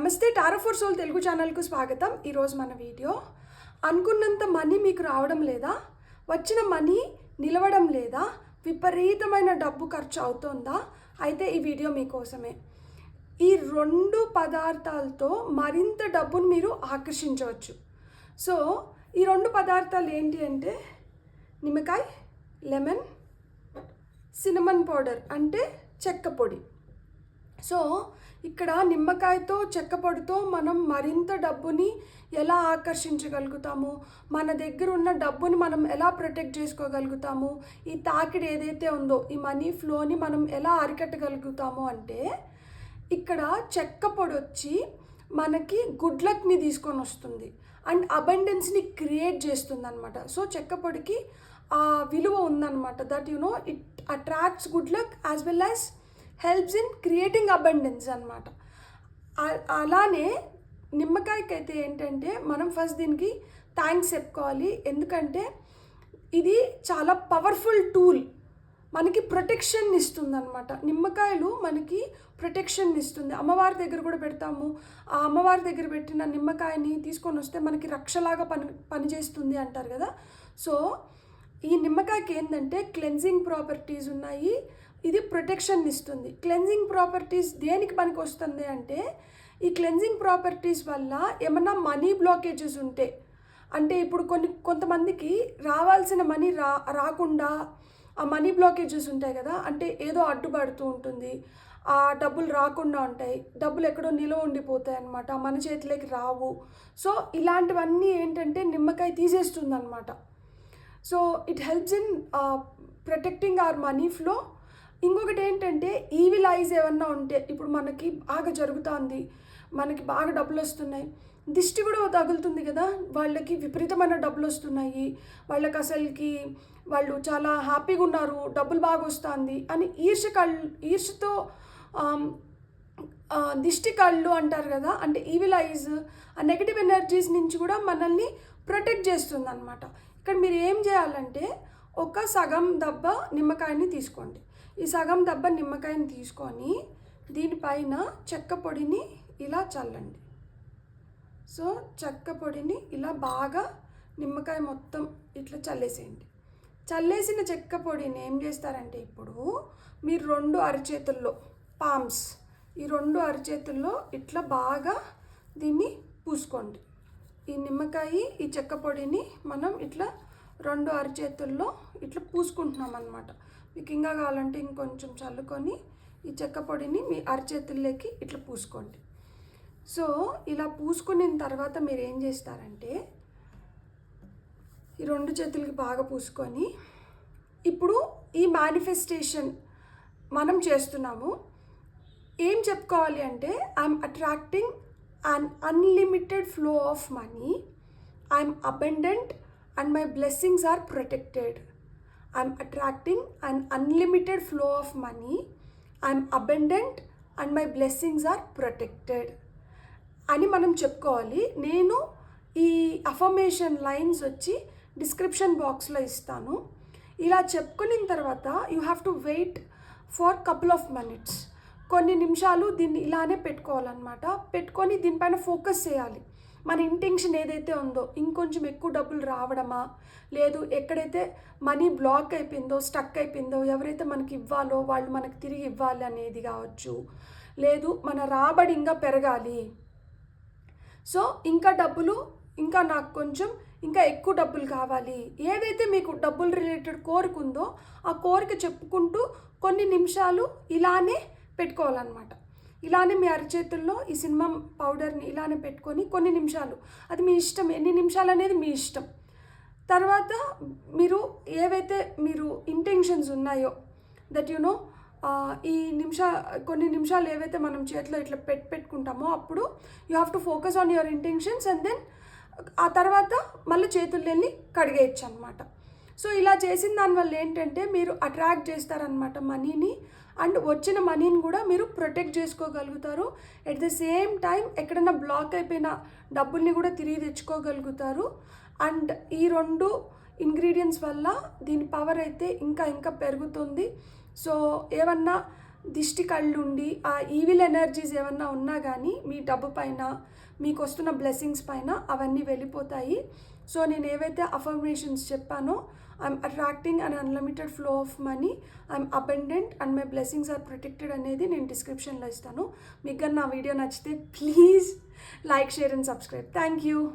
నమస్తే tarot for soul Telugu ఛానల్కు స్వాగతం. ఈరోజు మన వీడియో అనుకున్నంత మనీ మీకు రావడం లేదా, వచ్చిన మనీ నిలవడం లేదా, విపరీతమైన డబ్బు ఖర్చు అవుతుందా? అయితే ఈ వీడియో మీకోసమే. ఈ రెండు పదార్థాలతో మరింత డబ్బును మీరు ఆకర్షించవచ్చు. సో ఈ రెండు పదార్థాలు ఏంటి అంటే నిమ్మకాయ, లెమన్, సినమన్ పౌడర్ అంటే చెక్క పొడి. సో ఇక్కడ నిమ్మకాయతో చెక్క పొడితో మనం మరింత డబ్బుని ఎలా ఆకర్షించగలుగుతాము, మన దగ్గర ఉన్న డబ్బుని మనం ఎలా ప్రొటెక్ట్ చేసుకోగలుగుతాము, ఈ తాకిడి ఏదైతే ఉందో ఈ మనీ ఫ్లోని మనం ఎలా అరికట్టగలుగుతాము అంటే ఇక్కడ చెక్క పొడి వచ్చి మనకి గుడ్ లక్ని తీసుకొని వస్తుంది అండ్ అబండెన్స్ని క్రియేట్ చేస్తుంది అనమాట. సో చెక్క పొడికి ఆ విలువ ఉందన్నమాట. That you know it attracts good luck as well as helps in creating abundance అనమాట. అలానే నిమ్మకాయకి అయితే ఏంటంటే మనం ఫస్ట్ దీనికి థ్యాంక్స్ చెప్పుకోవాలి. ఎందుకంటే ఇది చాలా పవర్ఫుల్ టూల్, మనకి ప్రొటెక్షన్ ఇస్తుంది అనమాట. నిమ్మకాయలు మనకి ప్రొటెక్షన్ ఇస్తుంది. అమ్మవారి దగ్గర కూడా పెడతాము. ఆ అమ్మవారి దగ్గర పెట్టిన నిమ్మకాయని తీసుకొని వస్తే మనకి రక్షలాగా పనిచేస్తుంది అంటారు కదా. సో ఈ నిమ్మకాయకి ఏంటంటే క్లెన్జింగ్ ప్రాపర్టీస్ ఉన్నాయి, ఇది ప్రొటెక్షన్ ఇస్తుంది. క్లెన్జింగ్ ప్రాపర్టీస్ దేనికి పనికి వస్తుంది అంటే ఈ క్లెన్జింగ్ ప్రాపర్టీస్ వల్ల ఏమన్నా మనీ బ్లాకేజెస్ ఉంటే, అంటే ఇప్పుడు కొంతమందికి రావాల్సిన మనీ రాకుండా ఆ మనీ బ్లాకేజెస్ ఉంటాయి కదా, అంటే ఏదో అడ్డుపడుతూ ఉంటుంది, ఆ డబ్బులు రాకుండా ఉంటాయి, డబ్బులు ఎక్కడో నిలవ ఉండిపోతాయి అన్నమాట, మన చేతిలోకి రావు. సో ఇలాంటివన్నీ ఏంటంటే నిమ్మకాయ తీసేస్తుంది అనమాట. So it helps in protecting our money flow. ఇంకొకటి ఏంటంటే ఈవిల్ ఐజ్ ఏమన్నా ఉంటే, ఇప్పుడు మనకి బాగా జరుగుతుంది, మనకి బాగా డబ్బులు వస్తున్నాయి, దిష్టి కూడా తగులుతుంది కదా, వాళ్ళకి విపరీతమైన డబ్బులు వస్తున్నాయి, వాళ్ళకి అసలుకి వాళ్ళు చాలా హ్యాపీగా ఉన్నారు, డబ్బులు బాగా వస్తుంది అని ఈర్షతో దిష్టి కళ్ళు అంటారు కదా, అంటే ఈవిల్ ఐజ్ ఆ నెగిటివ్ ఎనర్జీస్ నుంచి కూడా మనల్ని ప్రొటెక్ట్ చేస్తుంది అనమాట. ఇక్కడ మీరు ఏం చేయాలంటే ఒక సగం దెబ్బ నిమ్మకాయని తీసుకోండి. ఈ సగం దెబ్బ నిమ్మకాయని తీసుకొని దీనిపైన చెక్క పొడిని ఇలా చల్లండి. సో చెక్క పొడిని ఇలా బాగా నిమ్మకాయ మొత్తం ఇట్లా చల్లేసేయండి. చల్లేసిన చెక్క పొడిని ఏం చేస్తారంటే ఇప్పుడు మీరు రెండు అరచేతుల్లో పామ్స్, ఈ రెండు అరచేతుల్లో ఇట్లా బాగా దీన్ని పూసుకోండి. ఈ నిమ్మకాయ ఈ చెక్క పొడిని మనం ఇట్లా రెండు అరచేతుల్లో ఇట్లా పూసుకుంటున్నాం అన్నమాట. మీకు ఇంకా కావాలంటే ఇంకొంచెం చల్లుకొని ఈ చెక్క పొడిని మీ అరచేతుల్లోకి ఇట్లా పూసుకోండి. సో ఇలా పూసుకున్న తర్వాత మీరు ఏం చేస్తారంటే ఈ రెండు చేతులకి బాగా పూసుకొని ఇప్పుడు ఈ మేనిఫెస్టేషన్ మనం చేస్తున్నాము. ఏం చెప్పుకోవాలి అంటే I'm attracting an unlimited flow of money, I'm abundant and my blessings are protected. I'm attracting an unlimited flow of money, I'm abundant and my blessings are protected అని మనం చెప్పుకోవాలి. నేను ఈ అఫర్మేషన్ లైన్స్ వచ్చి డిస్క్రిప్షన్ బాక్స్లో ఇస్తాను. ఇలా చెప్పుకున్న తర్వాత you have to wait for couple of minutes, కొన్ని నిమిషాలు దీన్ని ఇలానే పెట్టుకోవాలన్నమాట. పెట్టుకొని దీనిపైన ఫోకస్ చేయాలి. మన ఇంటెన్షన్ ఏదైతే ఉందో, ఇంకొంచెం ఎక్కువ డబ్బులు రావడమా, లేదు ఎక్కడైతే మనీ బ్లాక్ అయిపోయిందో, స్టక్ అయిపోయిందో, ఎవరైతే మనకి ఇవ్వాలో వాళ్ళు మనకి తిరిగి ఇవ్వాలి అనేది కావచ్చు, లేదు మన రాబడి ఇంకా పెరగాలి, సో ఇంకా డబ్బులు, ఇంకా నాకు కొంచెం ఇంకా ఎక్కువ డబ్బులు కావాలి, ఏదైతే మీకు డబ్బులు రిలేటెడ్ కోరిక ఉందో ఆ కోరిక చెప్పుకుంటూ కొన్ని నిమిషాలు ఇలానే పెట్టుకోవాలన్నమాట. ఇలానే మీ అరచేతుల్లో ఈ సినమన్ పౌడర్ని ఇలానే పెట్టుకొని కొన్ని నిమిషాలు, అది మీ ఇష్టం, ఎన్ని నిమిషాలు అనేది మీ ఇష్టం. తర్వాత మీరు ఏవైతే మీరు ఇంటెన్షన్స్ ఉన్నాయో దట్ యు నో ఈ కొన్ని నిమిషాలు ఏవైతే మనం చేతిలో ఇట్లా పెట్టుకుంటామో అప్పుడు you have to focus on your intentions and then ఆ తర్వాత మళ్ళీ చేతులు వెళ్ళి కడిగేయచ్చు అనమాట. సో ఇలా చేసిన దానివల్ల ఏంటంటే మీరు అట్రాక్ట్ చేస్తారనమాట మనీని, అండ్ వచ్చిన మనీని కూడా మీరు ప్రొటెక్ట్ చేసుకోగలుగుతారు. ఎట్ ద సేమ్ టైం ఎక్కడైనా బ్లాక్ అయిపోయిన డబ్బుల్ని కూడా తిరిగి తెచ్చుకోగలుగుతారు. అండ్ ఈ రెండు ఇంగ్రీడియంట్స్ వల్ల దీని పవర్ అయితే ఇంకా ఇంకా పెరుగుతుంది. సో ఏమన్నా దిష్టి కళ్ళుండి ఆ ఈవిల్ ఎనర్జీస్ ఏమన్నా ఉన్నా కానీ మీ డబ్బు పైన మీకు వస్తున్న బ్లెస్సింగ్స్ పైన అవన్నీ వెళ్ళిపోతాయి. సో నేను ఏవైతే అఫర్మేషన్స్ చెప్పానో, I'm attracting an unlimited flow of money, I'm abundant and my blessings are protected అనేది నేను డిస్క్రిప్షన్లో ఇస్తాను. మీకు కానీ నా వీడియో నచ్చితే please like, share and subscribe. Thank you.